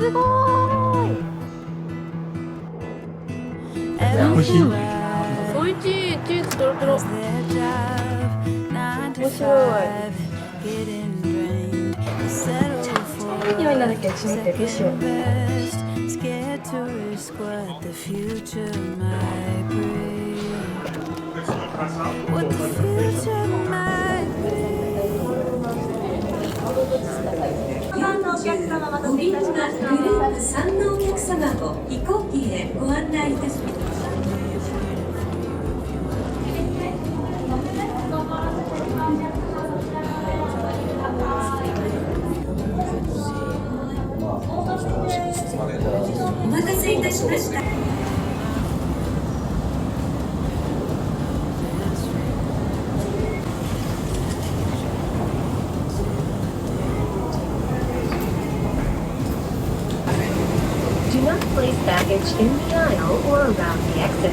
すごーい。美味しい。おいしい。チーズとろとろ。面白い。いい匂いなんだっけ、閉めてどうしよう。お客様お待たせいたしました。グループ3のお客様を飛行機へご案内いたします。お待たせいたしました。Do not place baggage in the aisle or around the exit.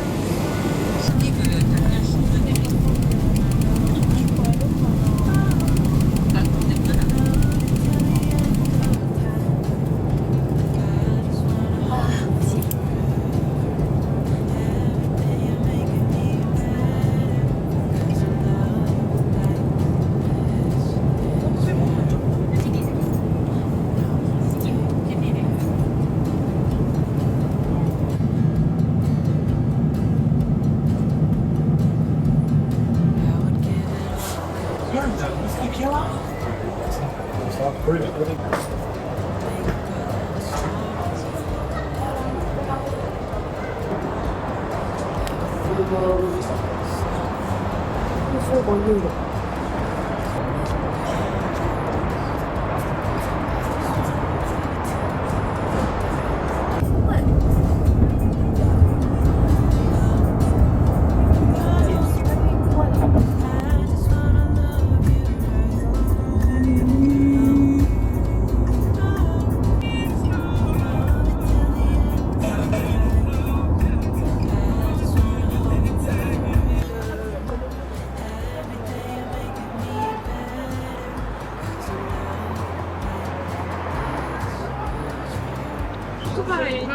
25ユーロ。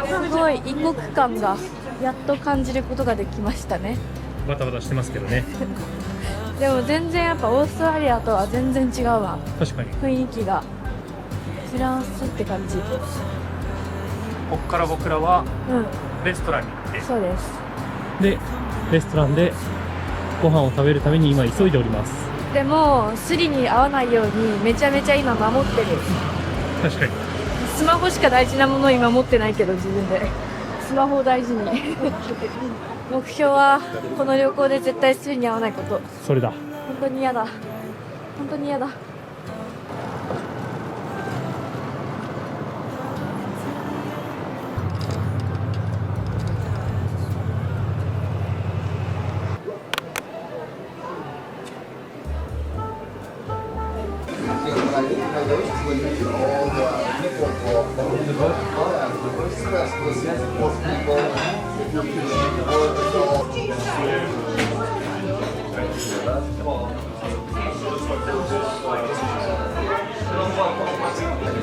すごい異国感がやっと感じることができましたね。バタバタしてますけどね。でも全然やっぱオーストラリアとは全然違うわ。確かに。雰囲気がフランスって感じ。こっから僕らはうん、レストランに行って、そうです。でレストランでご飯を食べるために今急いでおります。でもスリに合わないようにめちゃめちゃ今守ってる。確かに。スマホしか大事なものを今持ってないけど自分でスマホを大事に目標はこの旅行で絶対スリに合わないこと。それだ。本当に嫌だ。本当に嫌だ。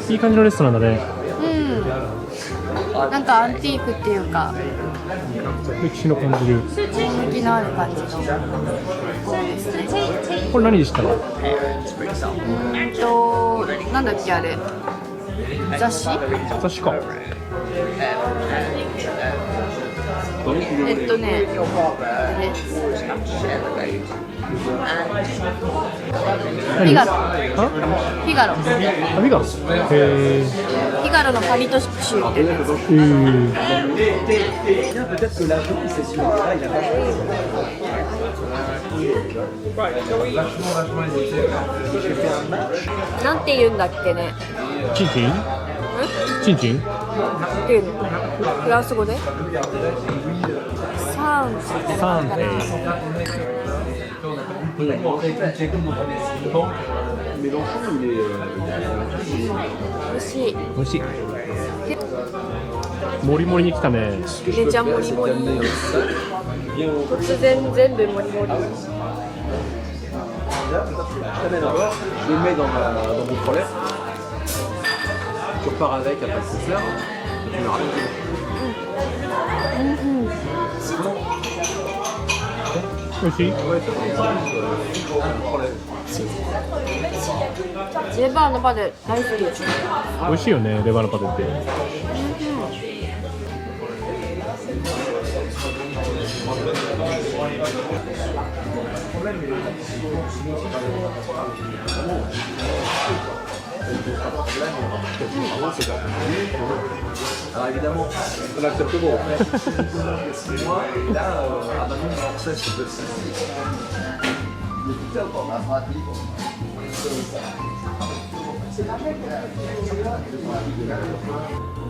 いい感じのレストランだね。うん。なんかアンティークっていうか歴史の感じる。雰囲気のある感じのこうですね。これ何でしたの？なんだっけあれ。雑誌？雑誌か。フィガロ。フィガロ。あ、フィガロ。へフィガロのパリ都市集みたいなやつ。なんて言うんだっけね。チンチン？チンチン？っていうの。フランス語で？サンズ。サンテ。美味しい。美味しい。もりもりに来たね。めちゃもりもり。突然全部もりもり。Tu repars avec après le concert, tu me racontes. 美味しい？レバーのパテ大好きです。美味しいよね、レバーのパテって。Alors évidemment, on accepte bon. Moi, et là, à Manon, on sait ce que c'est.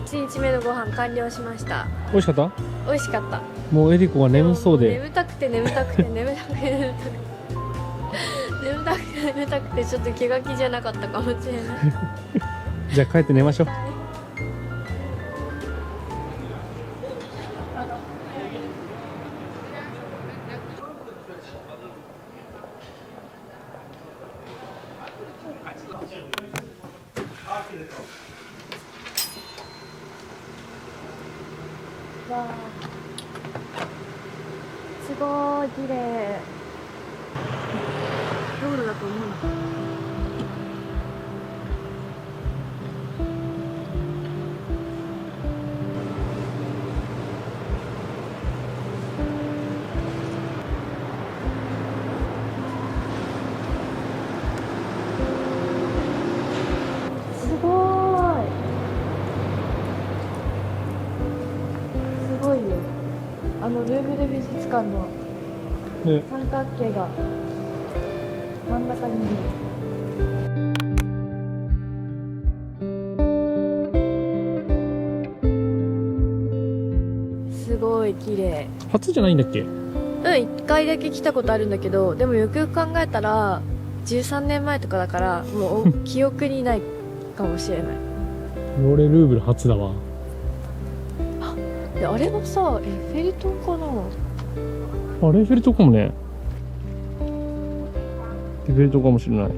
1日目のご飯完了しました。美味しかった？美味しかった。もうエリコが眠そうで。眠たくて眠たくて眠たくて眠たくて眠たくて眠たくてちょっと気が気じゃなかったかもしれない。じゃあ帰って寝ましょう。わあ、すごい綺麗。道路だと思うのかな。すごい。すごいよ。ルーブル美術館のね、三角形が真ん中にいる。すごい綺麗。初じゃないんだっけ？1回だけ来たことあるんだけど、でもよくよく考えたら13年前とかだからもう記憶にないかもしれない。俺ルーブル初だわ。であれはさ、エッフェル塔かな。あれエッフェル塔かもね。エッフェル塔かもしれない。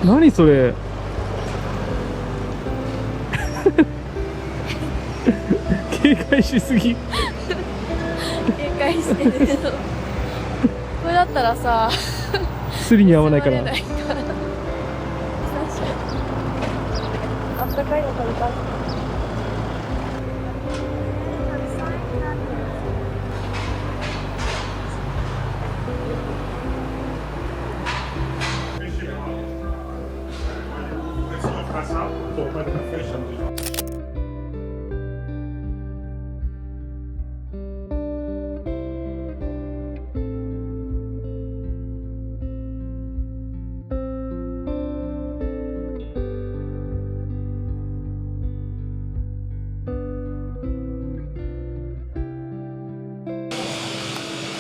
何それ警戒しすぎ。警戒してるけどこれだったらさスリに合わないから。あったかいの食べたい。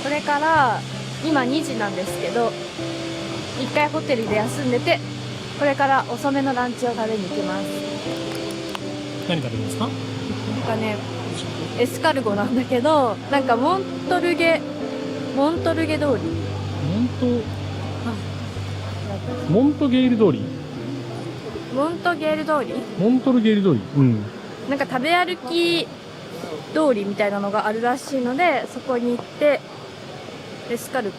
これから今2時なんですけど、1回ホテルで休んでて、これから遅めのランチを食べに行きます。何食べるんですか？なんかね、エスカルゴなんだけど、なんかモントルゲ通り、モントゲイル通り、モントゲール通り、モントルゲイル通り、うん。なんか食べ歩き通りみたいなのがあるらしいので、そこに行ってエスカルゴ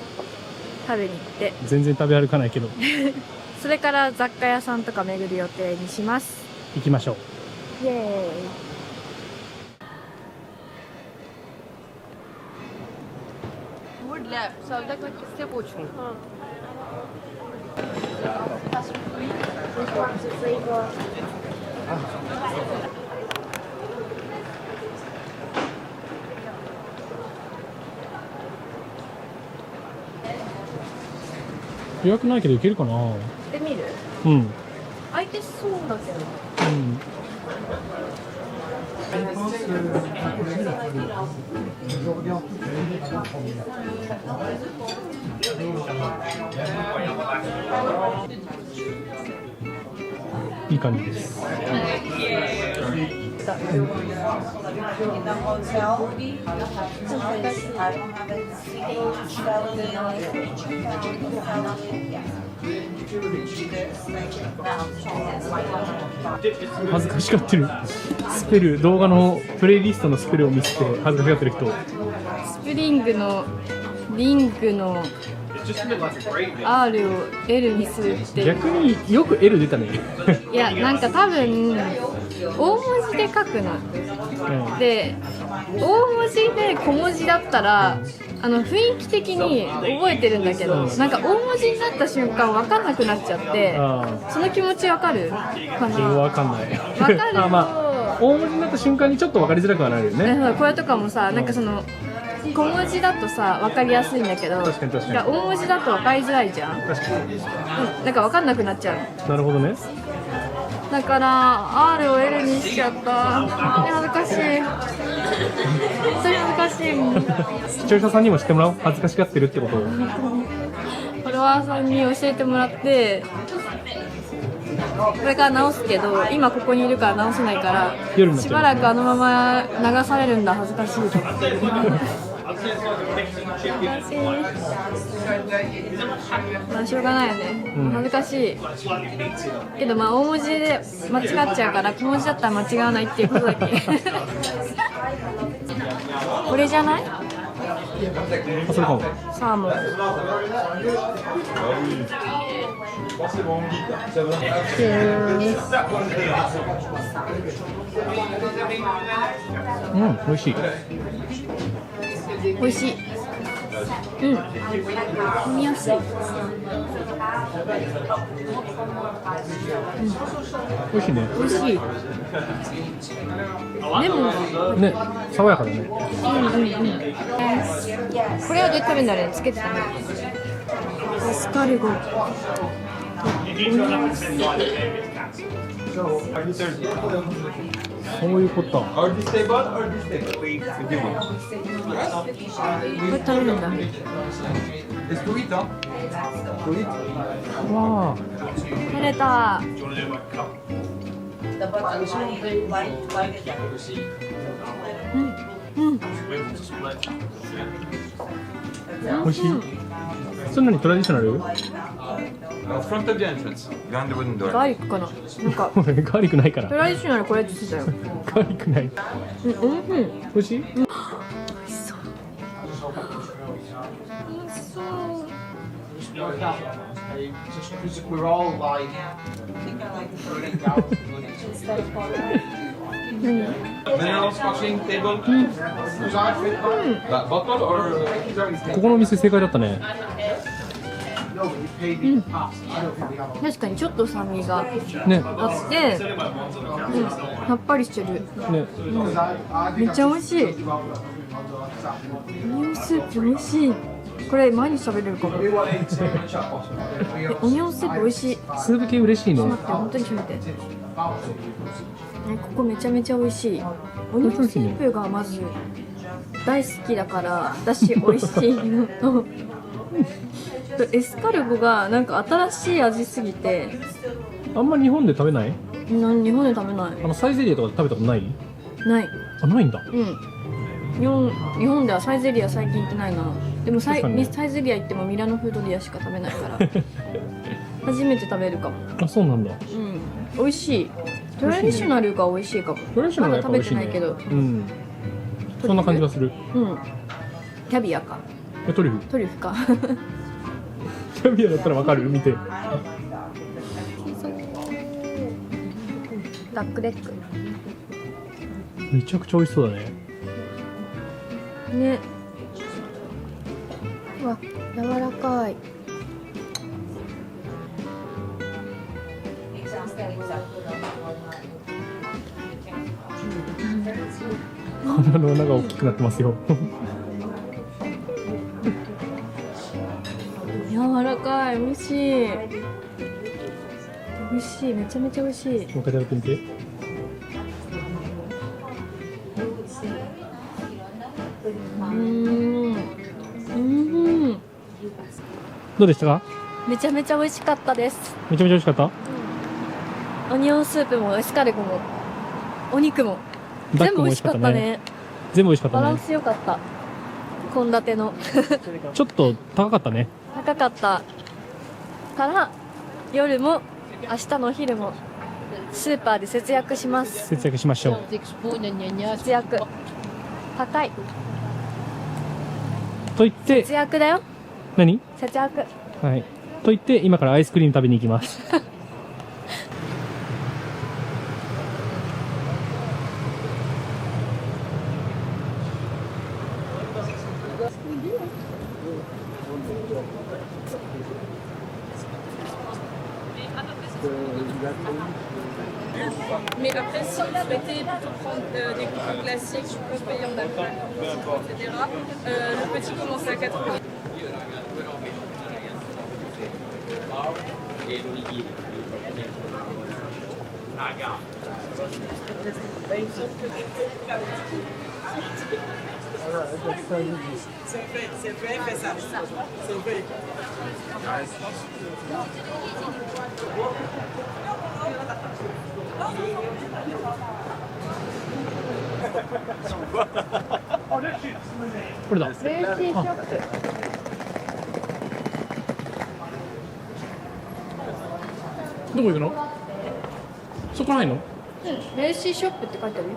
食べに行って、全然食べ歩かないけどそれから雑貨屋さんとか巡る予定にします。行きましょう。イエーイ。予約ないけど行けるかな。行ってみる？うん。開いてそうだけど。うん。いい感じです。恥ずかしがってるスペル、動画のプレイリストのスペルを見せて恥ずかしがってる人。スプリングのリングの R を L にするって。逆によく L 出たね。いや、なんか多分大文字で書くの、うん、で大文字で小文字だったら雰囲気的に覚えてるんだけど、なんか大文字になった瞬間分かんなくなっちゃって、その気持ち分かるかな。分かんない。分かるとまあ、大文字になった瞬間にちょっと分かりづらくはなるよね。これとかもさ、なんかその小文字だとさ分かりやすいんだけど、確かに確かに大文字だと分かりづらいじゃん。確かに。なんか分かんなくなっちゃう。なるほどね。だから R を L にしちゃった。恥ずかしい。それ恥ずかしいもん。視聴者さんにも知ってもらおう。恥ずかしがってるってことを。フォロワーさんに教えてもらって、これから直すけど、今ここにいるから直せないから、しばらくあのまま流されるんだ。恥ずかしいと。まあしょうがないよね、恥ずかしいけど、まあ大文字で間違っちゃうから小文字だったら間違わないっていうことだけこれじゃない？あ、それかも。サーモン。うん、美味しい。美味しい。うん。飲みやすい。美味しいね。美味しい。レモンがね、爽やかだね。これはどうやって食べるんだろうね。つけてたね。エスカルゴ。そういうこと。これ食べるんだ。わあ。取れた。美味しい。そんなにトラディショナル？ガーリックかな。なんかガーリックないから。トラディショナルこれって言ってたよ。ガーリックない。美味しい？美味しそう。美味しそう。ここの店正解だったね。確かにちょっと酸味がね。あって、さっぱりしてる。ね。めっちゃ美味しい。オニオンスープ美味しい。これ毎日食べれるかも。オニオンスープ美味しい。スープ系嬉しいね。待って、本当に食べて。ここめちゃめちゃ美味しい。オニオンスープがまず大好きだからだし美味しいのとエスカルゴがなんか新しい味すぎて。あんま日本で食べない？日本で食べない。サイゼリヤとかで食べたことない？ない。あ、ないんだ。うん。日本ではサイゼリヤ最近行ってないな。でもサイゼリヤ行ってもミラノフードリアしか食べないから初めて食べるかも。あ、そうなんだ。うん、美味しい。トラディショナルが美味しいかも。トラディショナルがやっぱ美味しいね。まだ食べてないけど。うん。そんな感じがする。うん。キャビアか。トリュフ。トリュフか。キャビアだったらわかる？見て。ダックレッグ。めちゃくちゃ美味しそうだね。ね。うわ、柔らかい。鼻の穴が大きくなってますよ。柔らかい、美味しい。美味しい、めちゃめちゃ美味しい。もう一回食べてみて。どうでしたか？めちゃめちゃ美味しかったです。めちゃめちゃ美味しかった？オニオンスープもエスカルゴもお肉も全部美味しかったね。全部美味しかったね。バランス良かった。献立のちょっと高かったね。高かったから夜も明日のお昼もスーパーで節約します。節約しましょう。節約高い。と言って節約だよ。何？節約。はい。と言って今からアイスクリーム食べに行きます。Mais après, si vous souhaitez plutôt prendre des coupons classiques, je peux payer en alcool, etc. Le petit commence à 80. C'est ça. これだ。レーシーショップ。どこ行くの？そこないの？レーシーショップって書いてあるよ。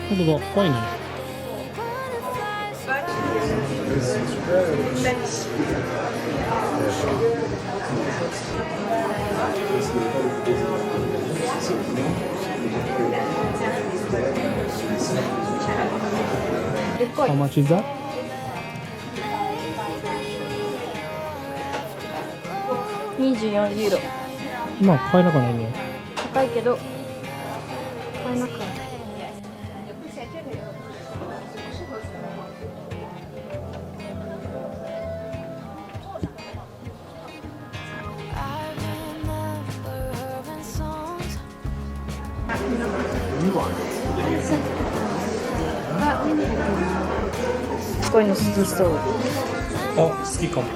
本当だ、怖いね。How much is that? 24ユーロ。まあ買えなくはないね。高いけど買えなくはない。こういうの好きそう。あ、好きかも。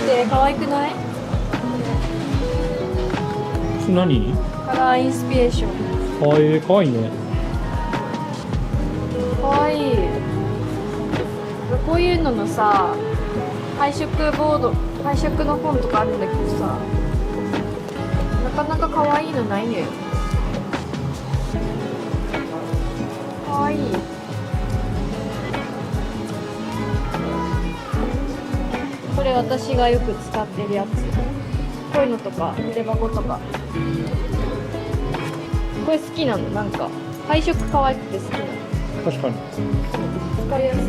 で可愛くない？何？カラーインスピレーション。かわいいね。かわいい。こういうののさ、配色の本とかあるんだけどさ、なかなか可愛いのないね。かわいい。これ私がよく使ってるやつ。こういうのとか筆箱とか。これ好きなの。なんか配色可愛くて好きなの。確かに。使いやすいし。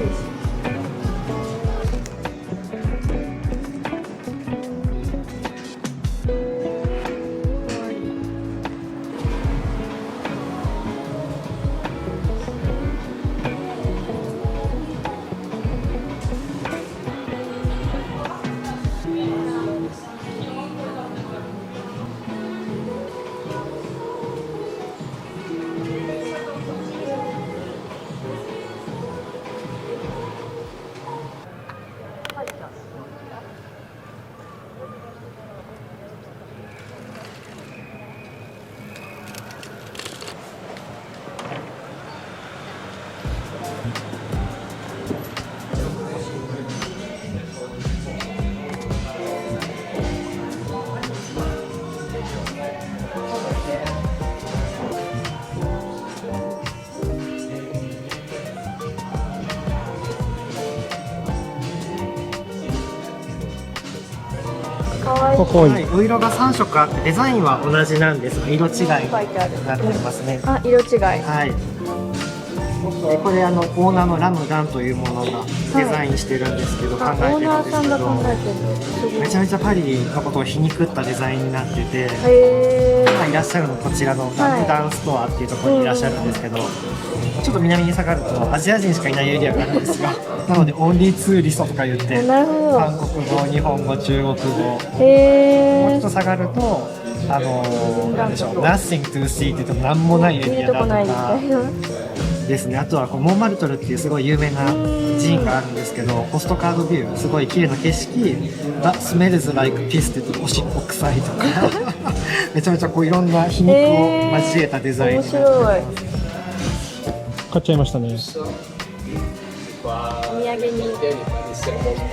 かわいい。はい、お色が3色あってデザインは同じなんですが色違いに書いてある。なっておりますね。あ、色違い。はい。でこれオーナーのラムダンというものがデザインしてるんですけど、あ、考えオーナーてるんですけさんが考ど、えてるの。すごい。めちゃめちゃパリのことを皮肉ったデザインになってて、へ今いらっしゃるのこちらのラムダンストアっていうところにいらっしゃるんですけど、ちょっと南に下がるとアジア人しかいないエリアがあるんですが、なのでオンリーツーリストとか言ってー。なるほど。韓国語、日本語、中国語、もうちへー。ょっと下がるとなんでしょう、Nothing to see って言っても何もないエ見リアだとるとこないみかたいな。ですね。あとはこうモンマルトルっていうすごい有名な寺院があるんですけど、ポストカードビューすごい綺麗な景色、That smells like piss って言っておしっこ臭いとかめちゃめちゃこういろんな皮肉を交えたデザイン面になって白い。買っちゃいましたね。お土産に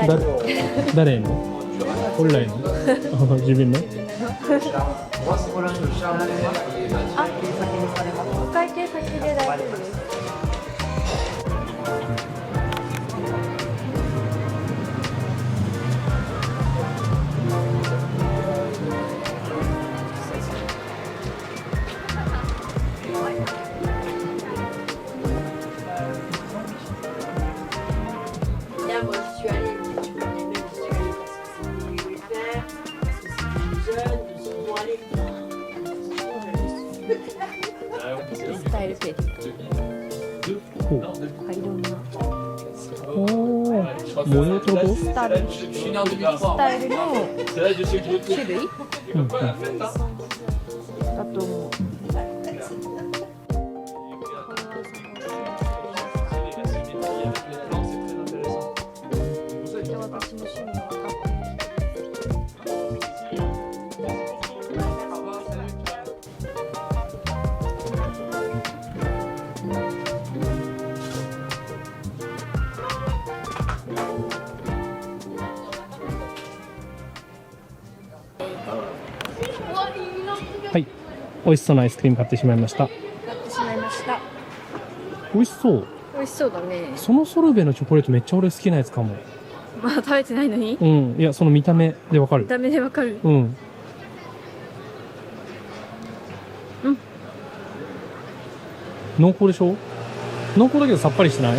だ誰の？本来の？自分の？あ、お会計先で大丈夫です。スタイルページ。いろんなおお、模様ってこと？スタイルの種類だと思う。私の趣味は分かってる。はい美味しそうなアイスクリーム買ってしまいました。買ってしまいました。美味しそう。美味しそうだね。そのソルベのチョコレートめっちゃ俺好きなやつかも。まだ食べてないのにうん、いやその見た目でわかる見。た目でわかる。うんうん濃厚でしょ。濃厚だけどさっぱりしてない？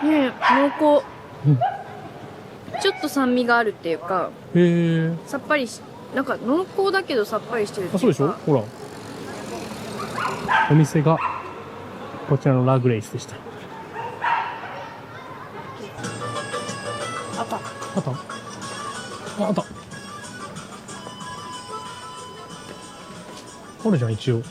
ね、濃厚。うんちょっと酸味があるっていうか、へえ。さっぱりし、なんか濃厚だけどさっぱりしてるっていうか。あ、そうでしょ。ほらお店がこちらのラグレイスでした。あった。あったああったあるじゃん一応。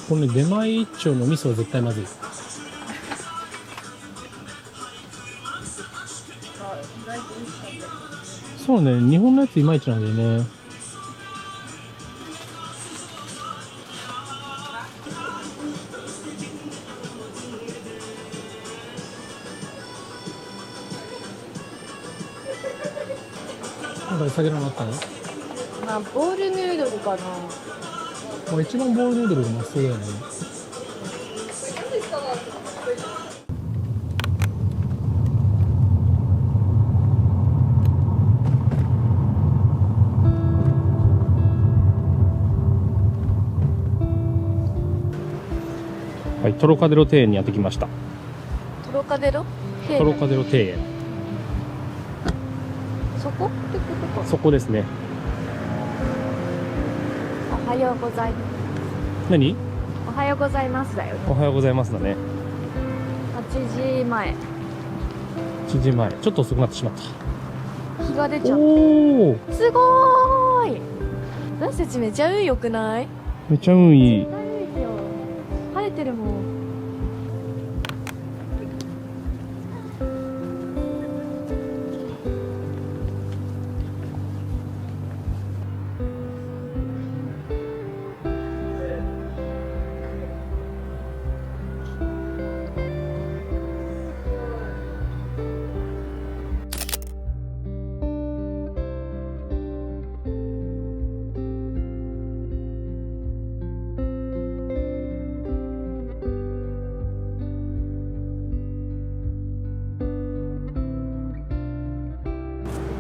これね、出前一丁の味噌は絶対まずい。そうね、日本のやついまいちなんだよね。なんか餌げなかったの？まあ、ボールヌードルかな。まあ、一番ボールヌードルがまっそうだよね。はい、トロカデロ庭園にやってきました。トロカデロ？トロカデロ庭園。そこってことか。そこですね。おはようございます。何？おはようございますだよね。おはようございますだね。 8時前。 1時前。ちょっと遅くなってしまった。日が出ちゃう。おお、すごーい。私たちめちゃ運良くない？めっちゃ運いい。大丈夫ですよ。晴れてるもん。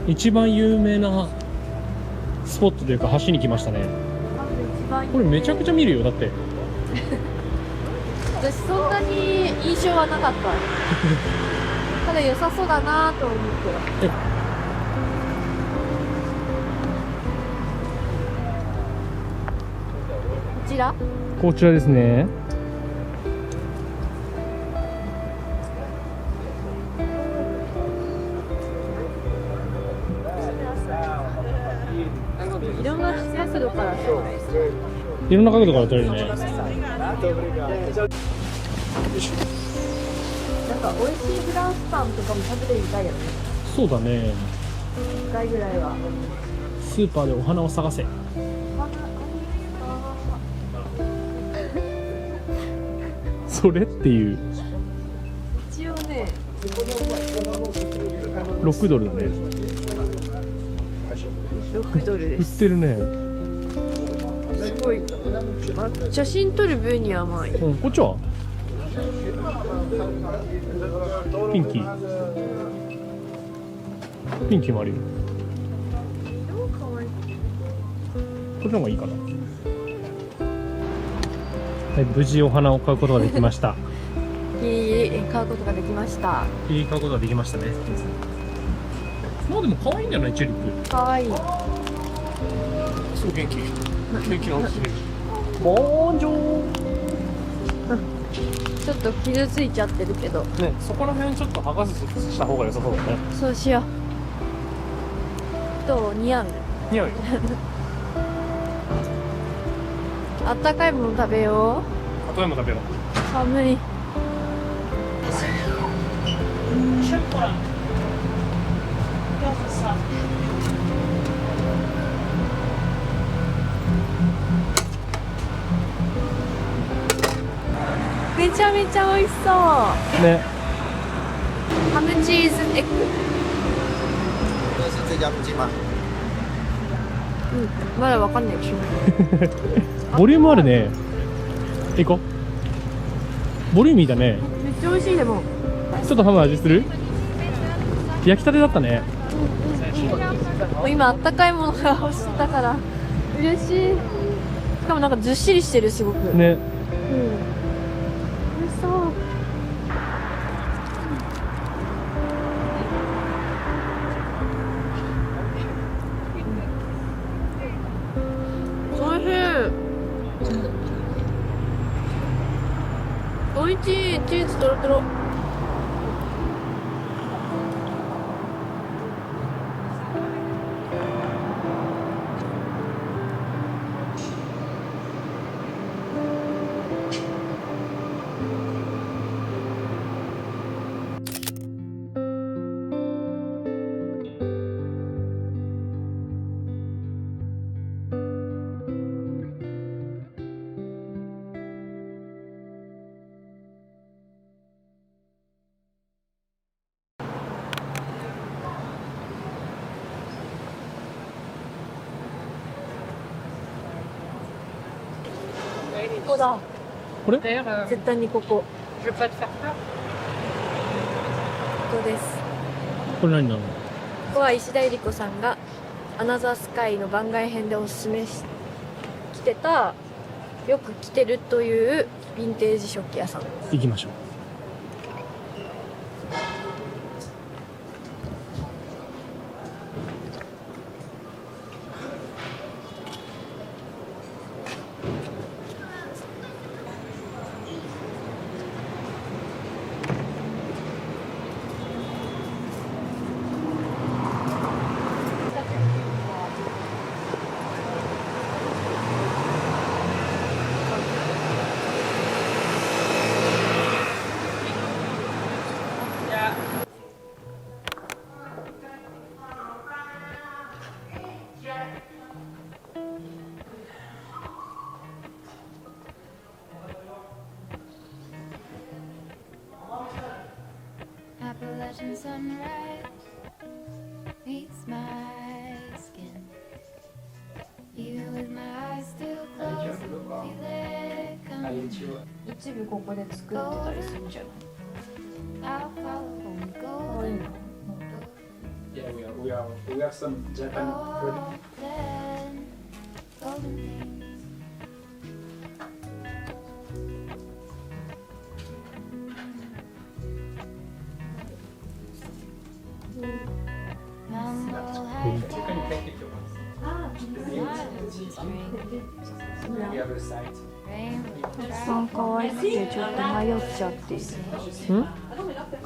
一番有名なスポットというか橋に来ましたね。一番これめちゃくちゃ見るよ。だって私そんなに印象はなかったただ良さそうだなと思って。こちらこちらですね。いろんな角度からそう。いろんな角度から撮れるね。なんか美味しいフランスパンとかも食べてみたいよね。そうだね。1回ぐらいは。スーパーでお花を探せ。それっていう一応ね、 6ドルだね。 6ドルで売っす。てるね。すごい。写真撮る分にはまあいい。うん、こっちはピンキー。ピンキーもあるよ。こっちの方がいいかな。はい、無事お花を買うことができました。いい買うことができました。いい買うことができましたね。まあでも可愛いんじゃない？チューリップ。かわいい。すごい元気。元気なおすぎる。ボンジョー。ちょっと傷ついちゃってるけど。ね、そこら辺ちょっと剥がすした方が良さそうだね。そうしよう。どう？似合う？似合うよ。あったかいもの食べよあとでも食べよう。う。寒い。めちゃめちゃ美味しそう。ね。ハムチーズエッグ。まだわかんないでしょ。ボリュームあるね。行こう。ボリューミーだね。めっちゃ美味しいでも。ちょっとハム味する？焼きたてだったね。もう今あったかいものが欲しかったから嬉しい。しかもなんかずっしりしてるすごく。ね。うん。美味しそう。おいしい。おいしい。チーズとろとろ。ここだ。これ？絶対にここ。ここです。これ何なの？ここは石田ゆり子さんがアナザースカイの番外編でおすすめし来てた、よく来てるというヴィンテージ食器屋さん。行きましょう。Appalachian sunrise meets my skin. Even with my eyes still closed, feel it coming. 一部ここで作ってたりするんじゃない？ I'll follow home, golden, Yeah, we have some Japanese food. golden things. Mumble has You can take it if you want. The other side. rain. 可愛くてちょっと迷っちゃってん？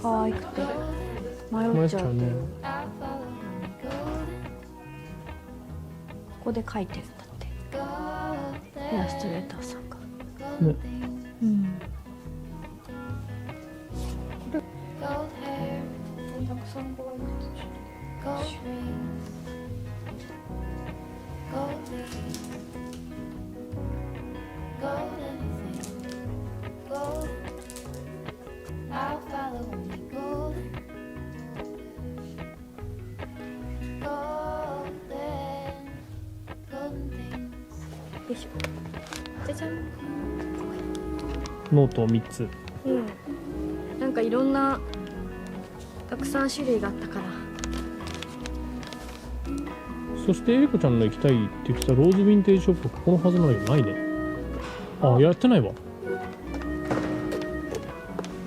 可愛くて迷っちゃうっていう。 I'll follow home, golden, ここで描いてるんだってイラストレーターさんが。golden things. うん。 Gold hair, たくさん可愛くて。 gold rings, gold leaves, gold anything, gold. I'll follow only golden, golden, golden things. よいしょ。じゃじゃん。ノート3つ。うん。なんかいろんなたくさん種類があったから。そしてエリコちゃんの行きたいって言ってたローズヴィンテージショップ、ここのはずないよ。ないね。あ、やってないわ。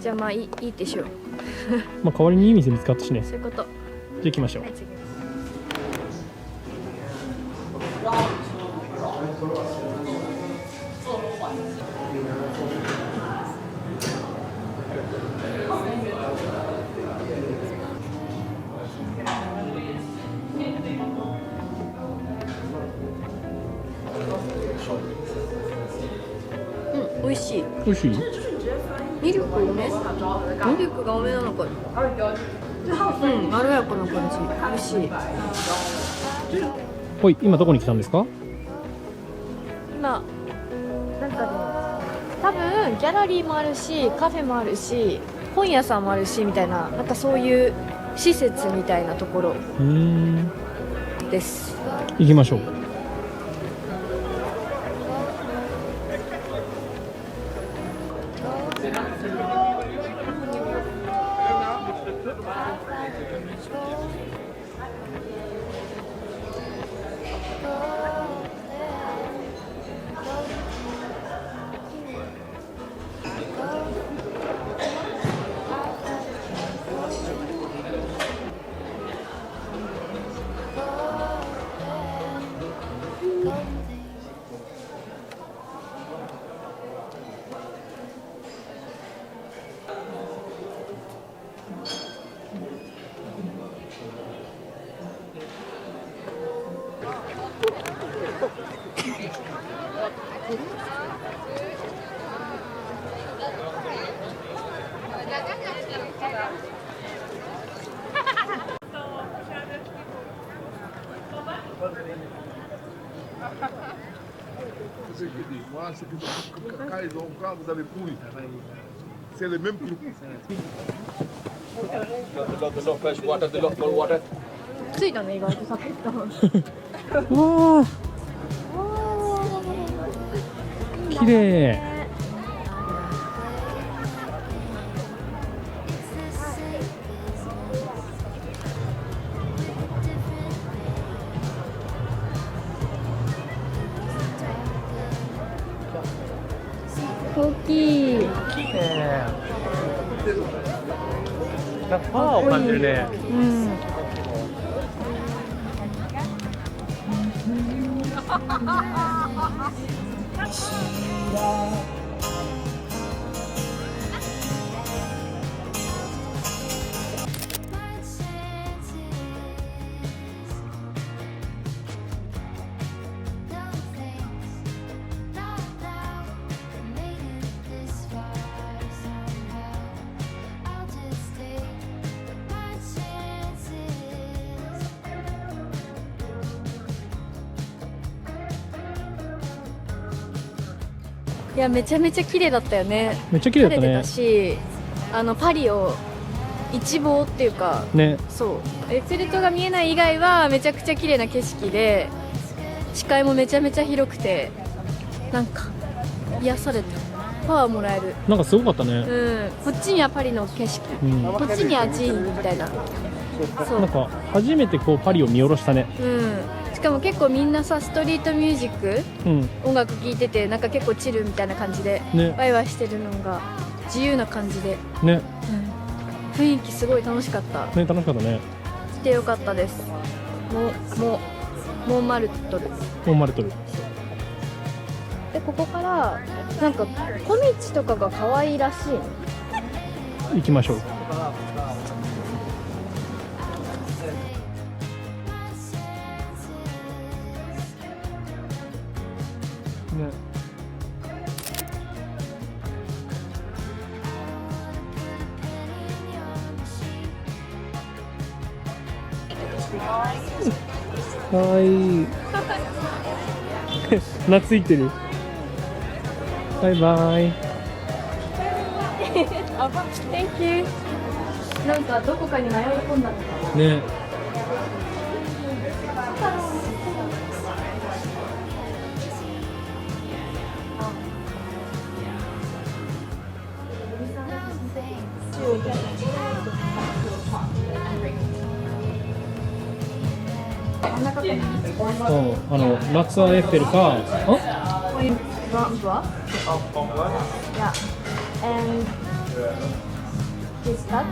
じゃあまあいいでしょう。まあ代わりにいい店見つかったしね。そういうこと。じゃあ行きましょう。はい、次。うん、美味しい。美味しい？ミルク多め？ミルクが多めなのかな。うん、まろやかな感じ。美味しい。はい、今どこに来たんですか？今なんかね、多分ギャラリーもあるしカフェもあるし本屋さんもあるしみたいな、なんかそういう施設みたいなところです。行きましょう。Moi, c'est que quand ils ont, quand vous avez pouille, c'est le même prix. The fresh water, the local water. ついたね意外とサクッと。わあ、綺麗。大きい。パワーを感じるね。うん。いやめちゃめちゃ綺麗だったよね。めっちゃ綺麗だったね。晴れてたし、パリを一望っていうか、ね。そうエッフェル塔が見えない以外はめちゃくちゃ綺麗な景色で、視界もめちゃめちゃ広くて、なんか癒されてパワーもらえる。なんかすごかったね。うん、こっちにはパリの景色、こっちには寺院みたいな。そうなんか初めてこうパリを見下ろしたね。うん。しかも結構みんなさストリートミュージック、音楽聴いててなんか結構チルみたいな感じで、ね、ワイワイしてるのが自由な感じで、ね、雰囲気すごい楽しかった。ね、楽しかったね。来てよかったです。モンマルトル。モンマルトル。でここからなんか小道とかが可愛いらしい。行きましょう。ね、かわいい。懐いてる。バイバイ。Thank you。なんかどこかに迷い込んだのかな。ね。ラツァエッフェルか。Yeah. And this touch.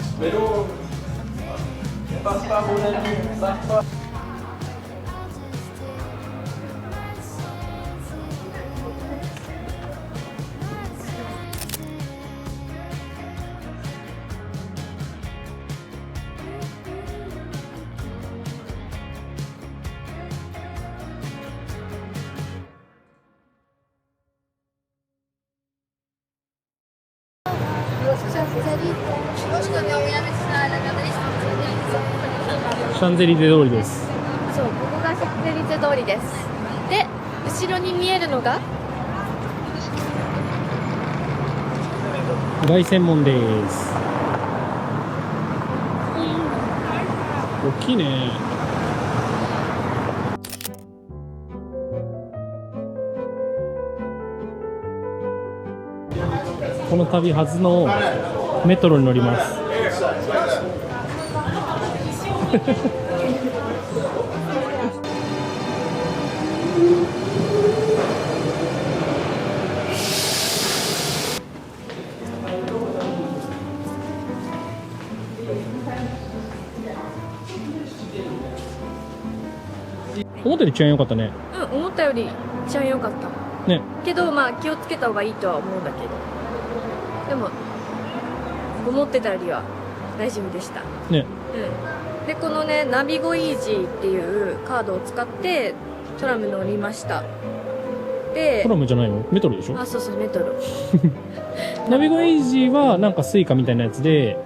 シャンゼリゼ通りです。そう、ここがシャンゼリゼ通りです。で、後ろに見えるのが外専門です。大きいね。この旅初のメトロに乗ります。思ったより治安良かったね。うん、思ったより治安良かったね。けど、まあ気をつけた方がいいとは思うんだけど、でも思ってたよりは大丈夫でした。ね。うん、でこのねナビゴイージーっていうカードを使ってトラム乗りました。でトラムじゃないの？メトロでしょ？あ、そうそう、メトロ。ナビゴイージーはなんかスイカみたいなやつで、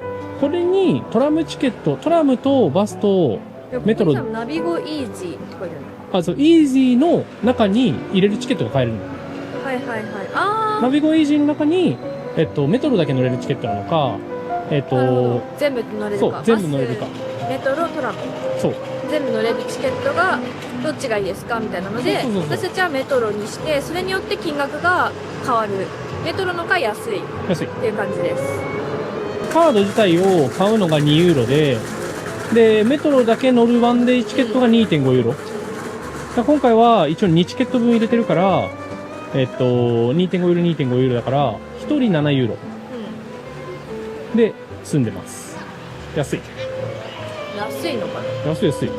これにトラムチケット、トラムとバスとメトロ、ここにさナビゴイージーって書いてある。あ、そう、イージーの中に入れるチケットが買えるの。はいはいはい。あナビゴイージーの中に、メトロだけ乗れるチケットなのか、全部乗れるそうか。全部乗れるか。バスメトロ、トラム。そう。全部乗れるチケットがどっちがいいですかみたいなので、そうそうそうそう私たちはメトロにして、それによって金額が変わる。メトロのが安いっ安い。ていう感じです。カード自体を買うのが2ユーロで、で、メトロだけ乗るワンデーチケットが 2.5 ユーロ。だから今回は一応2チケット分入れてるから、2.5 ユーロ、2.5ユーロだから、1人7ユーロ。で、住んでます。安い。安いのかな。安い安い。ウ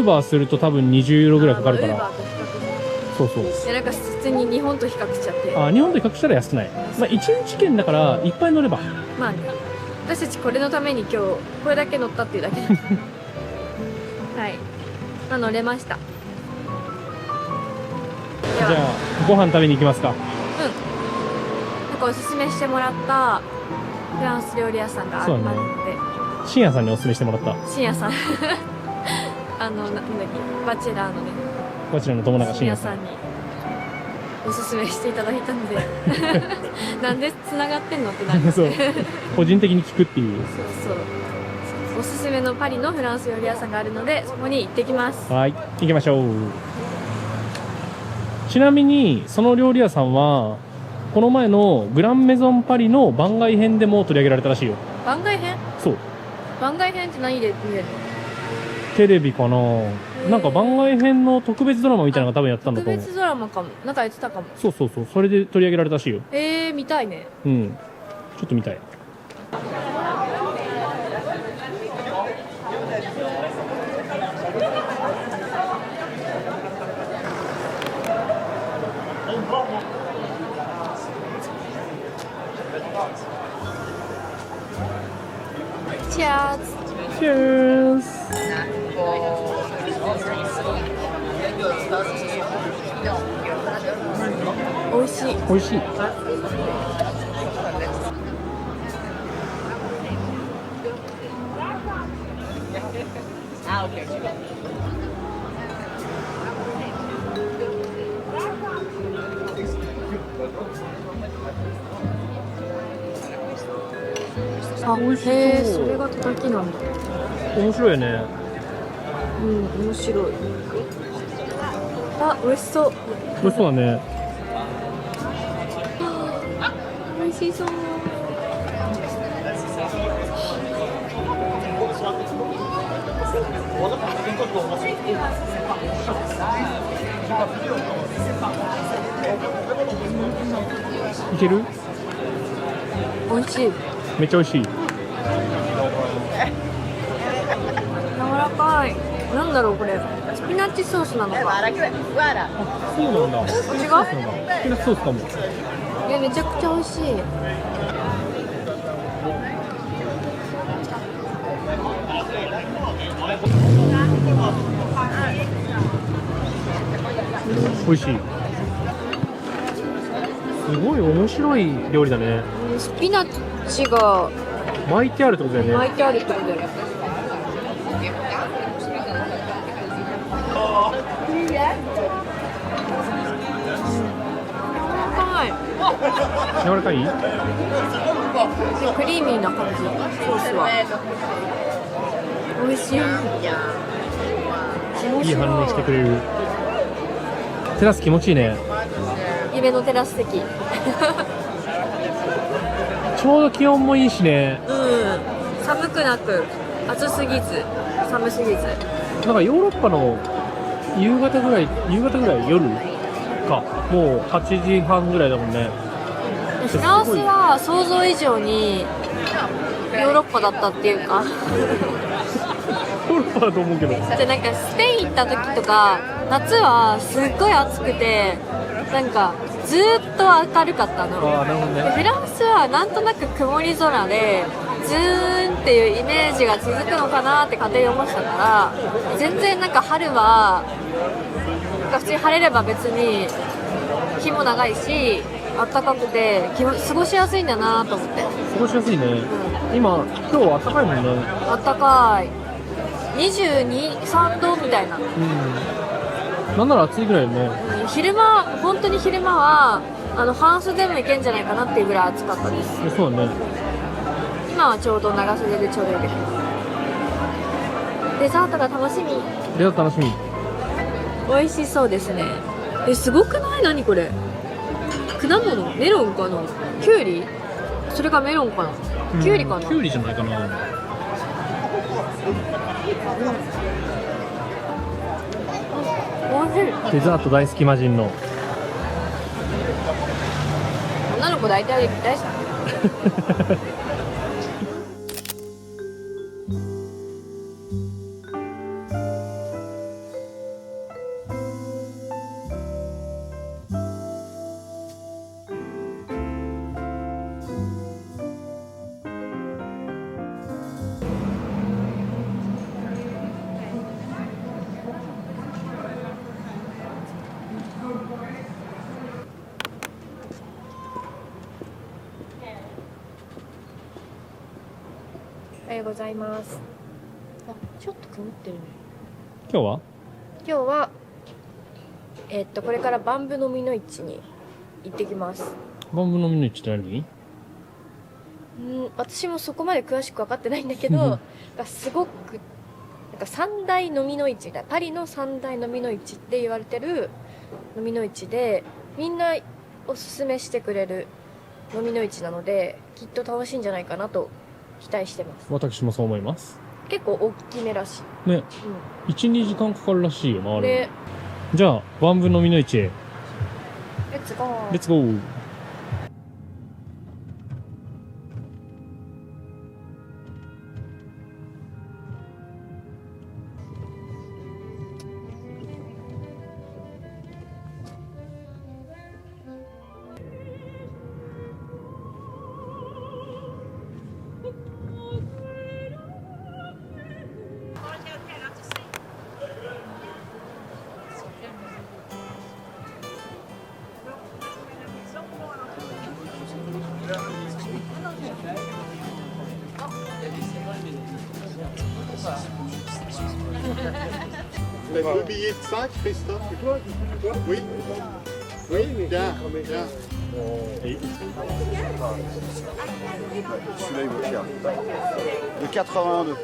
ーバーすると多分20ユーロぐらいかかるかウーバら。ーと比較そうそう。いや、なんか普通に日本と比較しちゃって。あ、日本で比較したら安くない。まあ、1日券だから、いっぱい乗れば。まあね、私たちこれのために今日これだけ乗ったっていうだけではい、まあ、乗れました。でじゃは、あ、ご飯食べに行きますか。なんかおすすめしてもらったフランス料理屋さんがあるので、深夜さんにお勧めしてもらった。深夜さんなんだっけ、バチェラーのね、こちらの友永深深夜夜さん。さんにおすすめしていただいたのでなんで繋がってんのってなるんですそうね。個人的に聞くっていう。そうおすすめのパリのフランス料理屋さんがあるので、そこに行ってきます。はい、行きましょう。ちなみに、その料理屋さんは、この前のグランメゾンパリの番外編でも取り上げられたらしいよ。番外編そう。番外編って何で見れるの？テレビかな、なんか番外編の特別ドラマみたいなのが多分やったんだと思う。特別ドラマかも。なんかやってたかも。そうそうそう。それで取り上げられたらしいよ。見たいね。うん。ちょっと見たい。チャーズ。チェーズ。美味しい。美味しい。あ、美味しい。それがたたきなんだ。面白いよね。うん、面白い。あ、美味しそう。美味しそうだね。美味しそう。いける？美味しい。めっちゃ美味しい。柔らかい。なんだろうこれ。スピナッチソースなのか。そうなんだ。違う？スピナッチソースかも。めちゃくちゃ美味しい。美味しい。すごい面白い料理だね。スピナッチが巻いてあるってことだよね。巻いてあるってことだよね。柔らかい。かい。柔らかい？でクリーミーな感じ、ソースは。美味しい。面いい白反応してくれる。テラス気持ちいいね。夢のテラス席。ちょうど気温もいいしね。うん。寒くなく、暑すぎず、寒すぎず。なんかヨーロッパの夕方ぐらい夜か。もう8時半ぐらいだもんね。フランスは想像以上にヨーロッパだったっていうか。ヨーロッパだと思うけど。でなんかスペイン行った時とか夏はすっごい暑くてなんかずーっと明るかったの。ああ、なるほどね。でフランスはなんとなく曇り空でズーンっていうイメージが続くのかなって勝手に思ってたから全然なんか春はなんか普通に晴れれば別に日も長いし暖かくて過ごしやすいんだなと思って。過ごしやすいね。今日は暖かいもんね。暖かい22、3度みたいな。うん。なんなら暑いぐらいよね。昼間、本当に昼間は半袖でもいけんじゃないかなっていうぐらい暑かったです。そうだね。今はちょうど長袖でちょうどいいけど。デザートが楽しみ。デザート楽しみ。美味しそうですね。すごくない？何これ？果物？メロンかな？キュウリ？それがメロンかな？キュウリかな？キュウリじゃないかな。美味しい。デザート大好き魔人の。女の子大体大好き。おはようございます。あ、ちょっと曇ってるね。今日は？今日はこれからバンブ飲みの市に行ってきます。バンブ飲みの市って何？私もそこまで詳しく分かってないんだけど、すごくなんか三大飲みの市みたいな、パリの三大飲みの市って言われてる飲みの市で、みんなおすすめしてくれる飲みの市なので、きっと楽しいんじゃないかなと期待してます。私もそう思います。結構大きめらしい。ね、1、2時間かかるらしいよな、あれ。で、じゃあ、バンブ飲みの市へ。レッツゴー。レッツゴー。Deux billets de 5, Christophe? Oui. Oui, bien, bien. Celui-là, il vaut cher. De 82.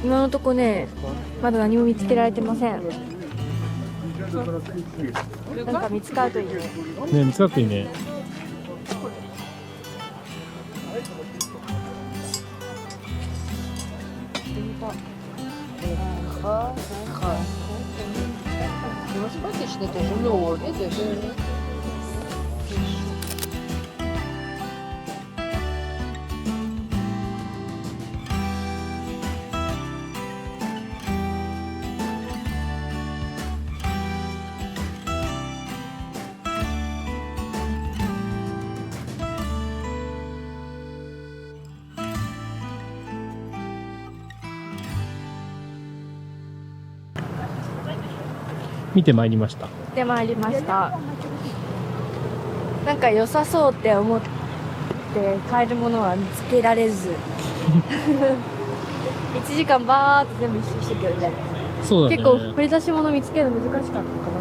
今のとこね、まだ何も見つけられてません。なんか見つかるといいね。ね、見つかっていいね。見てまいりました。でまいりました。なんか良さそうって思って買えるものは見つけられず1時間バーって全部一周してくるね。そうだね。結構掘り出し物見つけるの難しかったか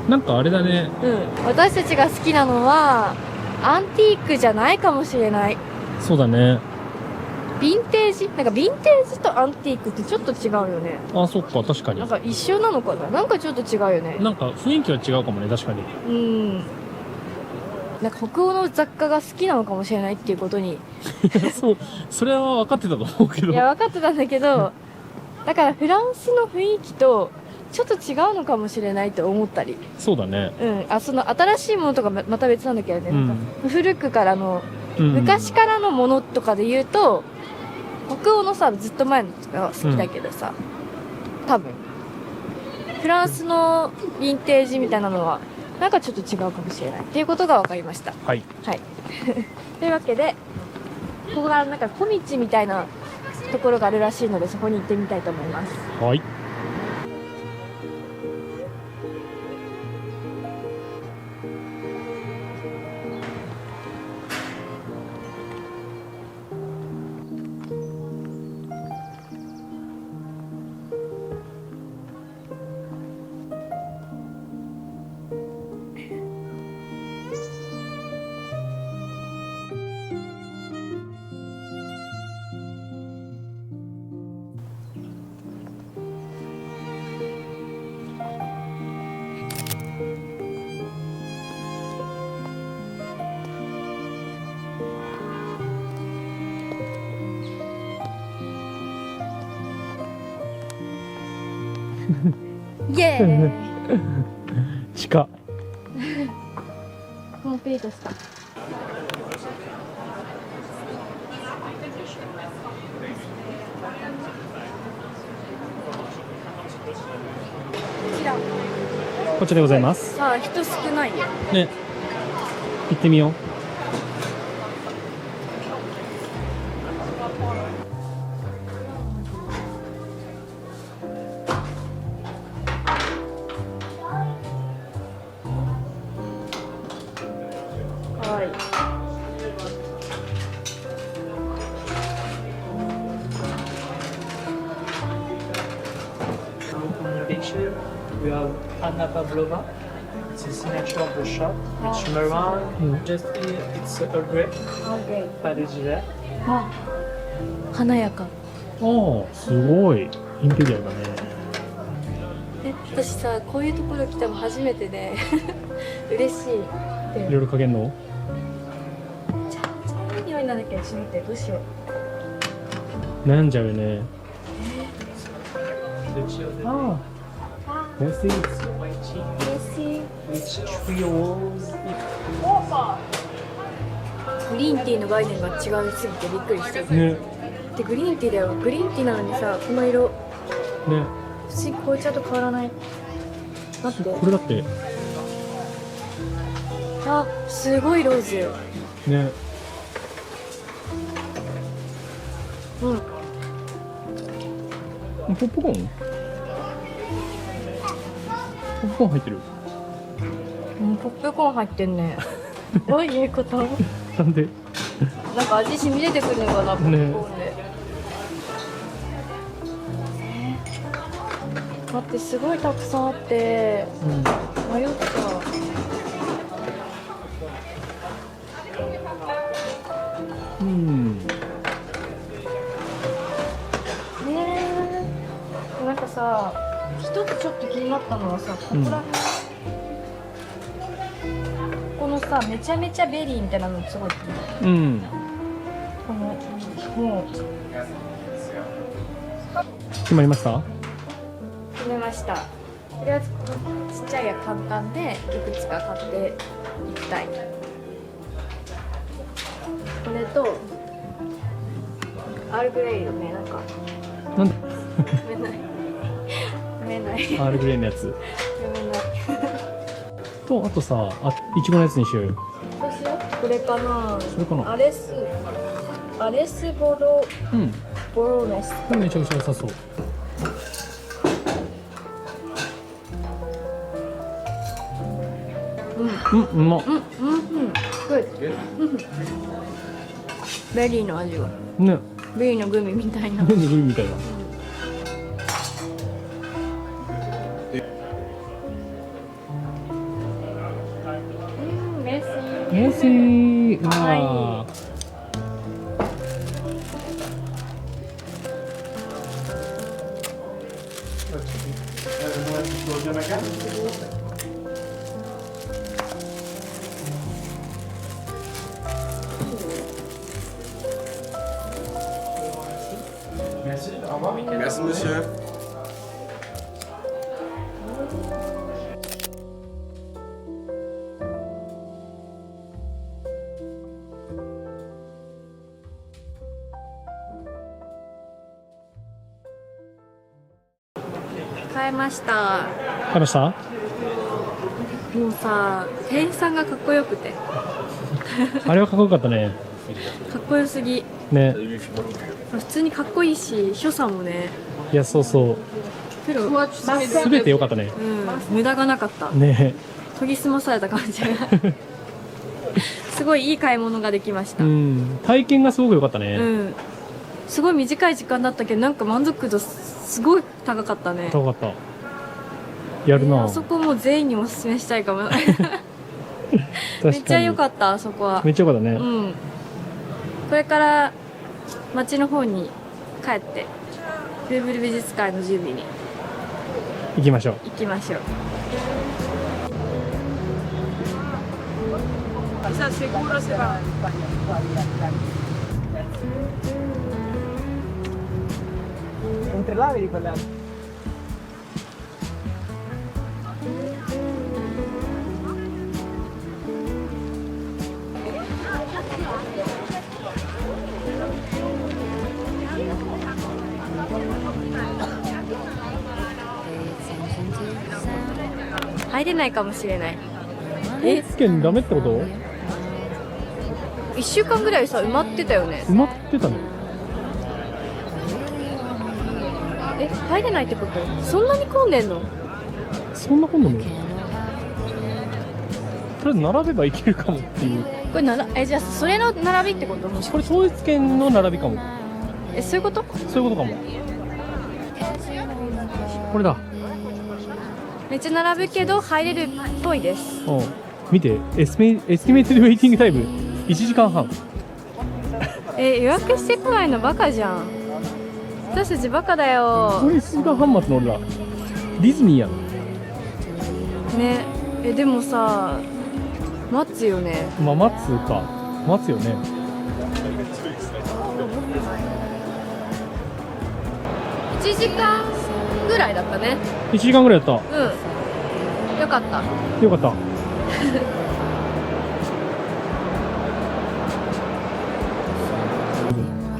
なんかあれだね。な。私たちが好きなのはアンティークじゃないかもしれない。そうだね。ヴィンテージ、なんかヴィンテージとアンティークってちょっと違うよね。あ、そっか、確かに。なんか一緒なのかな。なんかちょっと違うよね。なんか雰囲気は違うかもね、確かに。なんか北欧の雑貨が好きなのかもしれないっていうことにそう、それは分かってたと思うけど。いや分かってたんだけど、だからフランスの雰囲気とちょっと違うのかもしれないと思ったり。そうだね。その新しいものとかまた別なんだけどね、なんか古くからの、昔からのものとかで言うと北欧のさ、ずっと前のが好きだけどさ、多分フランスのヴィンテージみたいなのはなんかちょっと違うかもしれないっていうことが分かりました。はい、というわけで、ここがなんか小道みたいなところがあるらしいので、そこに行ってみたいと思います。はい。イエーイ近っ。コンプリートした。こちらでございます。さあ、人少ないよね、行ってみよう。はい。On the picture, we have Anna Pavlova. It's a signature of the shop. It's Maroon. Just here, it's a grape. Pas de gilet. あ、華やか。ああ、すごいインテリアだね。私さ、こういうところ来たの初めてで嬉しい。いろいろかけんの？めちゃめちゃいい匂いなんだけど、閉めてどうしよう。悩んじゃうよね。Ah, Merci. it's 3 euros. グリーンティーの概念が違いすぎてびっくりしてる。ね。で、グリーンティーだよ。グリーンティーなのにさ、この色、ね。普通に紅茶と変わらない。待って。これだって。あ、すごいローズ。ね。うん。ポップコーン？ポップコーン入ってる。ポップコーン入ってんね。どういうこと？なんで？なんか味染み出てくるのかな、ポップコーンで。待って、すごいたくさんあって、迷った。なんかさ、一つちょっと気になったのはさ、ここら辺、このさ、めちゃめちゃベリーみたいなのすごい気になる。この、もう決まりました？決めました。とりあえずこのちっちゃいや簡単でいくつか買っていきたい。これとアールグレイのね、なんかなんで？読めない読めないアールグレイのやつ読めないと、あとさ、いちごのやつにしようよ。どうしよう。これかな。それかな。アレスボロネス。これめちゃくちゃ良さそう。うまっ。ベリーの味が。ね。ベリーのグミみたいな。グミみたいな。メッシー。メッシー。うわー。Merci, monsieur. 買いました。買いました？もうさ、店員さんがかっこよくて。あれはかっこよかったね。かっこよすぎ。ね。普通にかっこいいし、所作もね。いや、そうそう。プロ。すべて良かったね。うん、無駄がなかった。ね。研ぎ澄まされた感じが。すごいいい買い物ができました。うん。体験がすごく良かったね。うん。すごい短い時間だったけど、なんか満足度すごい高かったね。高かった。やるな。あそこも全員におすすめしたいかも。確かにめっちゃ良かった、あそこは。めっちゃ良かったね。うん。これから町の方に帰って、ルーブル美術館の準備に行きましょう。行きましょう。Ça c'est cool, c'est pas. Entre labili quella. 入れないかもしれない。え、つけんダメってこと？ 1週間ぐらいさ、埋まってたよね。埋まってたの？え、入れないってこと？そんなに混んでんの？そんなことなの？とりあえず並べばいけるかもっていう。これじゃあそれの並びってこと？もしこれ統一券の並びかも。そういうこと？そういうことかも。これだ。めっちゃ並ぶけど入れるっぽいです。うん。見て、エスティメートウェイティングタイム1時間半。予約してこないのバカじゃん。私たちバカだよ。これ1時間半待つの俺ら。ディズニーやん。ね。でもさ、待つよね。まあ待つか。待つよね。1時間ぐらいだったね。1時間ぐらいやった。うん。よかった。よかった。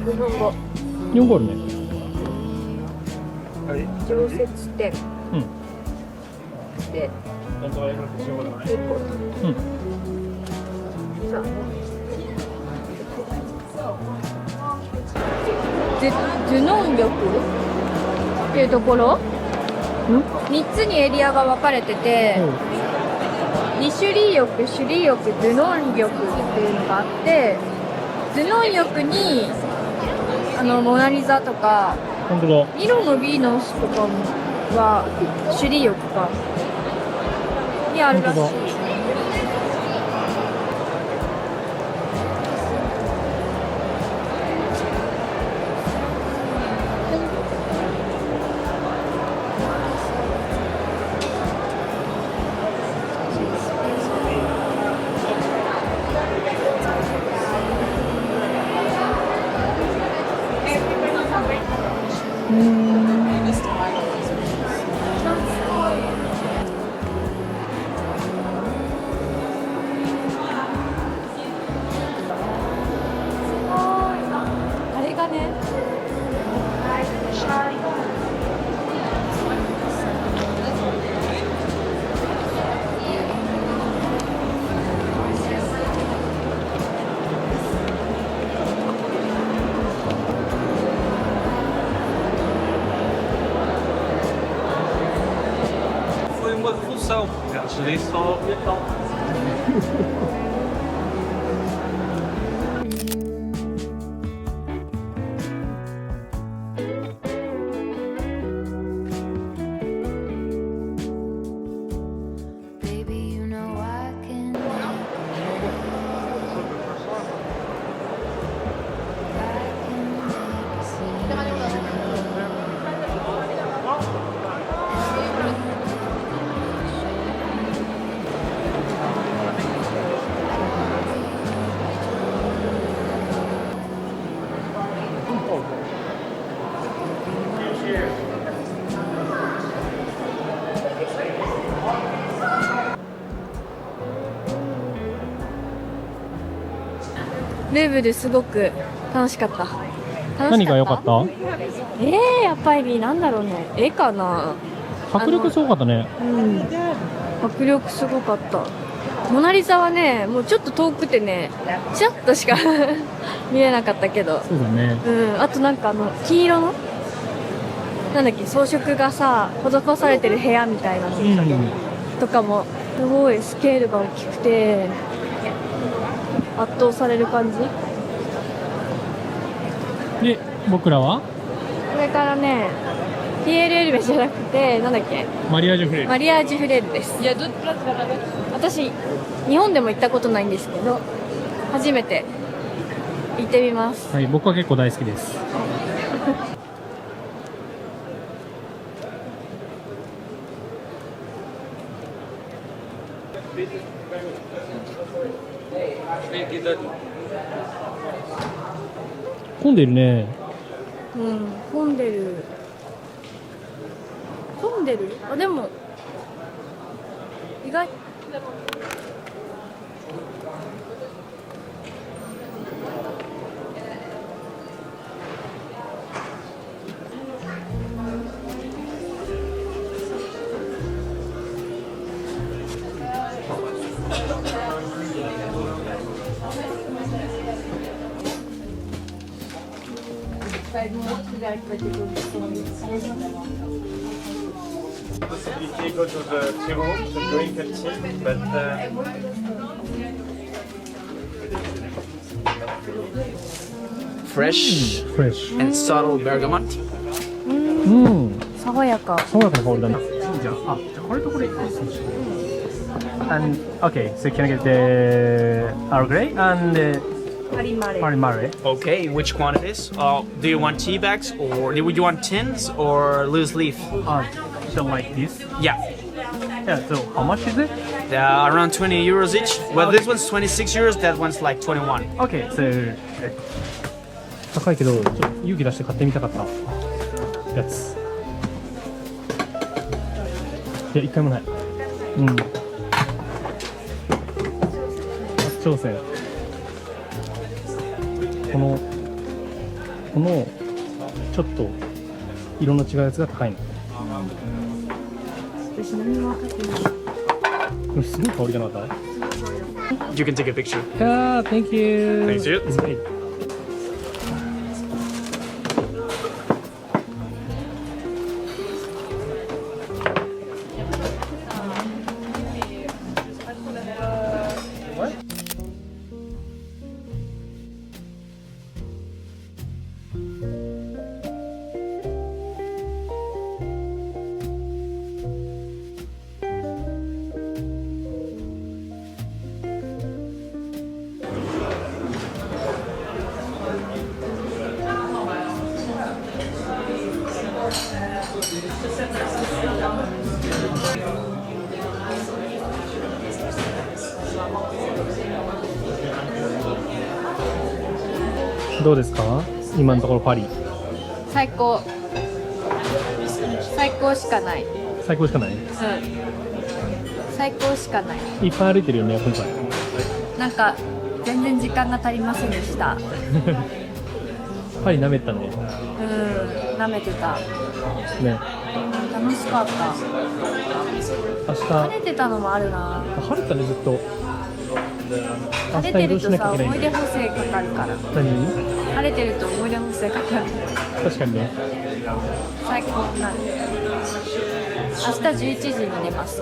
日本語。日本語あるね。常設店。うん。で、うん。さドゥノン浴っていうところ3つにエリアが分かれてて、2種類浴、首里浴、ドゥノン浴っていうのがあって、ドゥノン浴にモナリザとか本当だ。ミロのヴィーナスとかは首里浴かにあるらしい。あれがね、Foi uma revolução. Já gerei só. Baby, you know I can make I can make it seemルーブルすごく楽しかった。楽しかった。何が良かった？やっぱりなんだろうね。絵かな。迫力すごかったね。うん。迫力すごかった。モナリザはね、もうちょっと遠くてね、ちらっとしか見えなかったけど。そうだね。うん。あとなんか黄色のなんだっけ、装飾がさ、施されてる部屋みたいなのとかもすごいスケールが大きくて圧倒される感じ。で、僕らはこれからね、PLL ベじゃなくて、なんだっけ、マリアージュフレール。マリアージュフレールです。私、日本でも行ったことないんですけど、初めて行ってみます。はい、僕は結構大好きです。混んでるね。うん、混んでる。混んでる？あ、でも意外。Possibility go to the tea room to drink a tea, but Fresh Fresh. and subtle bergamot. 爽やか。爽やかな香りだね。and okay, so can I get the Earl Grey and Parimare? Okay, in which quantities? Do you want tea bags or do you want tins or loose leaf? So like this. Yeah, Yeah. So how much is it? around 20 euros each. Well, this one's 26 euros, that one's like 21. Okay. So 高いけど、ちょっと勇気出して買ってみたかったやつ。いや、一回もない。うん。初挑戦。このちょっと色の違うやつが高いの。私何も分かってない。でもすごい香りじゃなかった？ You can take a picture. Yeah, thank you. Thank you. It's great. どうですか？今のところパリ。最高。最高しかない。最高しかない？最高しかない。いっぱい歩いてるよね、今回。なんか全然時間が足りませんでした。パリ舐めたね。舐めてた。ね。楽しかった。明日。晴れてたのもあるな。晴れたね、ずっと。晴れてるとさ、思い出補正かかるから。何？晴れてると思い出補正かかる。確かにね。最高になる。明日11時に寝ます。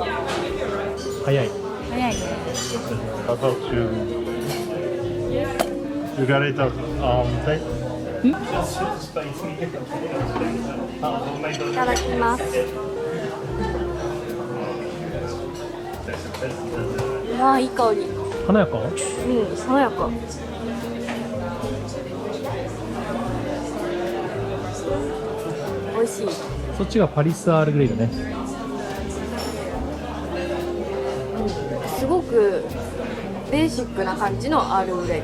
早い。早早いね。 How about you? You got it thing? いただきます。うわー、いい香り。華やか？うん、爽やか。美味しい。そっちがパリスアールグレイだね。すごくベーシックな感じのアールグレイ。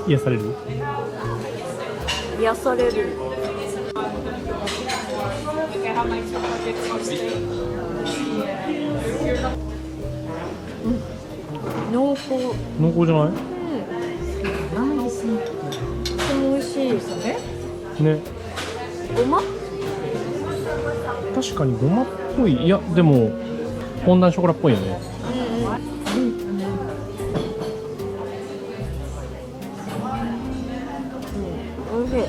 癒される？癒される。濃厚。濃厚じゃない？とても美味しいですね。ね。ごま？確かにごまっぽい。いやでもフォンダンショコラっぽいよね。おいしい。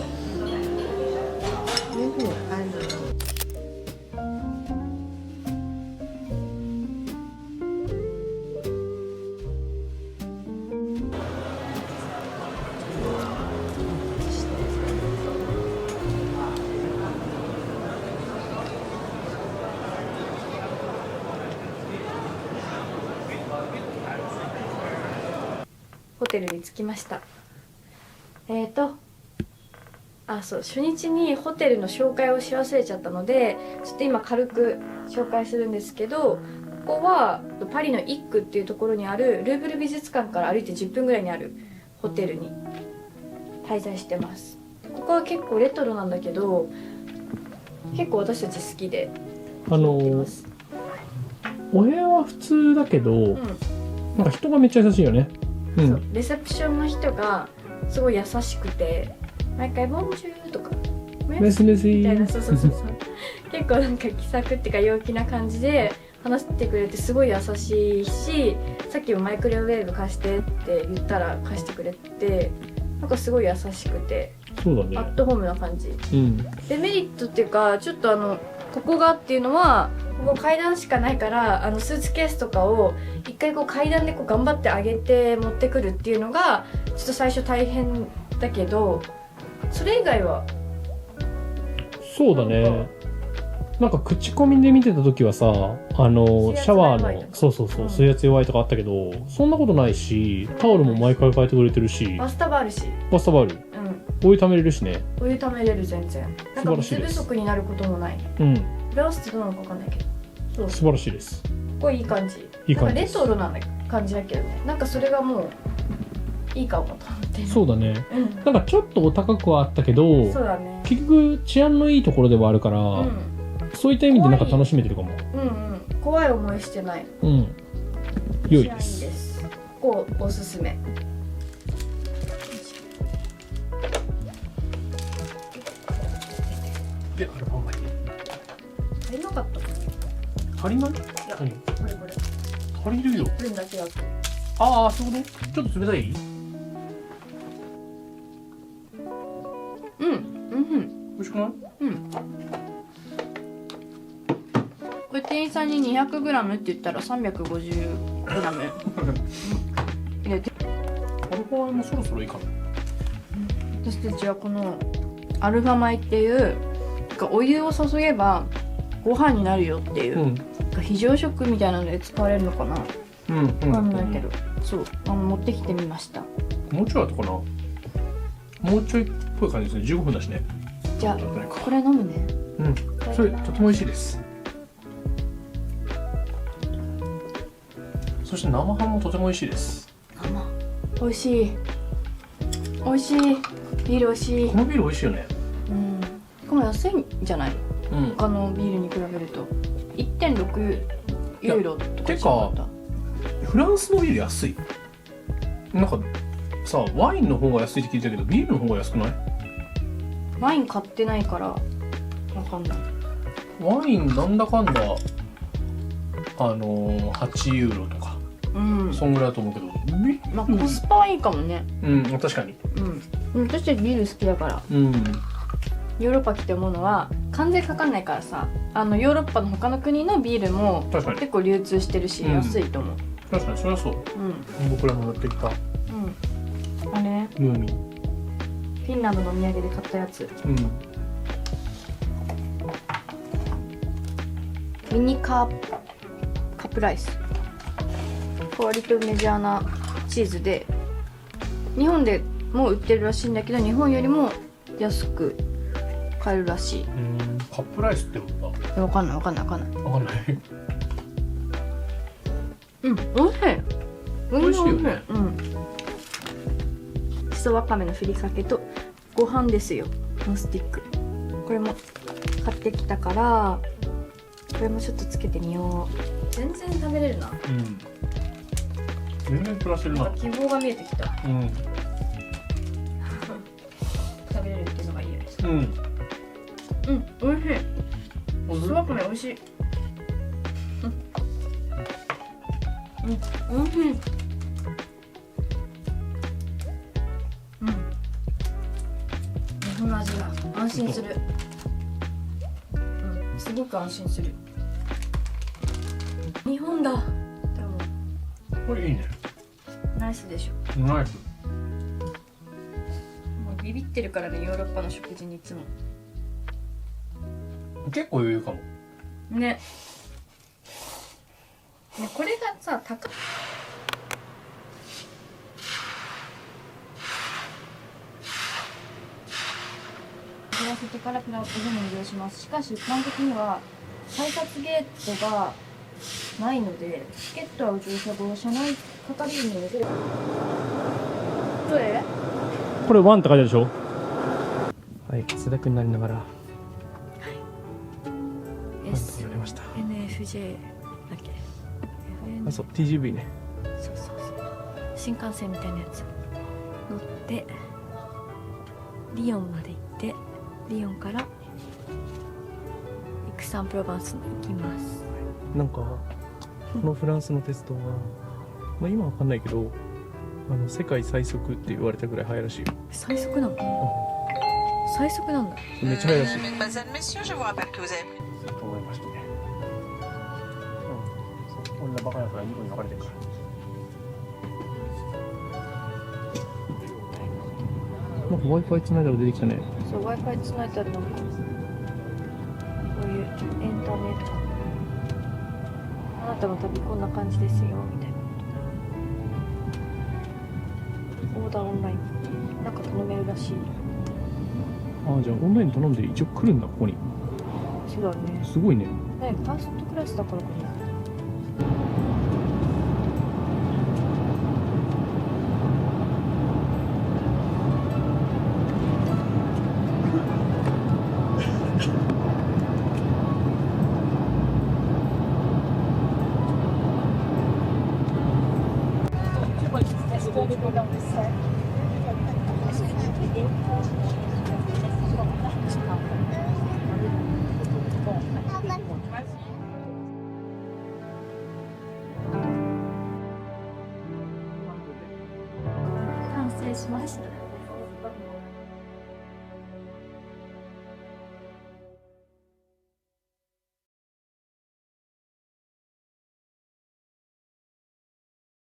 ホテルに着きました。そう、初日にホテルの紹介をし忘れちゃったので、ちょっと今軽く紹介するんですけど、ここはパリのイックっていうところにあるルーブル美術館から歩いて10分ぐらいにあるホテルに滞在してます。ここは結構レトロなんだけど、結構私たち好きでお部屋は普通だけど、なんか人がめっちゃ優しいよね。レセプションの人がすごい優しくて、毎回ボンジューとかメスメスみたいな、そう結構なんか気さくっていうか陽気な感じで話してくれて、すごい優しいし、さっきもマイクロウェーブ貸してって言ったら貸してくれて、なんかすごい優しくて、そうだね、アットホームな感じ、デメリットっていうか、ちょっとここがっていうのは、ここ階段しかないから、スーツケースとかを一回こう階段でこう頑張って上げて持ってくるっていうのがちょっと最初大変だけど、それ以外はそうだね。なんか口コミで見てた時はさ、シャワーのそう水圧弱いとかあったけど、そんなことないし、タオルも毎回変えてくれてるし、バスタブあるし、お湯ためれるしね。お湯ためれる、全然なんか水不足になることもない。フランスってどうなのか分かんないけど、素晴らしいです。これいい感じ。なんかレトロな感じだけどね、なんかそれがもういいかもと思って。そうだね、なんかちょっとお高くはあったけど、そうだね、結局治安のいいところではあるから、そういった意味でなんか楽しめてるかも。怖い思いしてない。良いです。ここおすすめ。で、アルバム足りなかった。足りない？いや、これ足りるよ。1分だけだと。ああ、そういうこと？ちょっと冷たい？美味しくない？これ店員さんに 200g って言ったら 350g 入れて。アルファ米もそろそろいいかな。私たちはこのアルファ米っていうお湯を注げばご飯になるよっていう、非常食みたいなので使われるのかな。わかんないけど、そう持ってきてみました。もうちょい後かな。もうちょいっぽい感じですね。15分だしね。じゃあこれ飲むね。それとても美味しいです。そして生ハムもとても美味しいです。美味しい、美味しい。ビール美味しい。このビール美味しいよね。この安いんじゃない？他のビールに比べると 1.6 ユーロとかじゃなかった？フランスのビール安い。なんかさ、ワインの方が安いって聞いたけど、ビールの方が安くない？ワイン買ってないからわかんない。ワインなんだかんだ8ユーロとか、うん、そんぐらいだと思うけど、まあコスパはいいかもね。うん確かに。うん、私ビール好きだから。うん。ヨーロッパ来て思うのは関税かかんないからさ、ヨーロッパの他の国のビールも結構流通してるし、安いと思う。確かにそれはそう。僕らも乗ってきた。あれムーミン。フィンランドのお土産で買ったやつ。ミニカップライス。割とメジャーなチーズで、日本でも売ってるらしいんだけど、日本よりも安く買えるらしい。カップライスってことだ。わかんない。わかんない。うん、おいしい。美味しいよね。しそわかめのふりかけとご飯ですよ。ノンスティック。これも買ってきたから、これもちょっとつけてみよう。全然食べれるな。全然プラスるな。希望が見えてきた。うん。食べれるっていうのがいいよね。うん。美味しい。しそわかめ美味しい。美味しい。日本の味が安心する。すごく安心する。日本だ。これいいね。ナイスでしょ。ナイス。もうビビってるからね、ヨーロッパの食事にいつも。結構余裕かも。ね。これがさ、高い。終わせてからプラスでも移動します。しかし一般的には改札ゲートがないので、チケットは乗車後車内係員による。どれ？これ1って書いてあるでしょ。はい、汗だくになりながら。はい。S。やりました。NFJ だっけ？あ、そう、TGV ね。そう。新幹線みたいなやつ乗ってリヨンまで行って、リヨンからイクサンプロバンスに行きます。なんかこのフランスの鉄道は、まあ今わかんないけど、世界最速って言われたぐらい速いらしいよ。最速なの？最速なんだ。めっちゃ速いらしい。Mesdames, Messieurs, je vous rappelle que vous avez pris. と思いましたね。こんなバカなやつが2個に分かれてるから。なんか Wi-Fi つないだら出てきたね。そう、Wi-Fi つないだらなんかこういうエンタメとか、あなたの旅こんな感じですよみたいな。オーダーオンラインなんか頼めるらしい。ああ、じゃあオンライン頼んで一応来るんだ、ここに。そうだね。すごいね。ファーストクラスだからかな。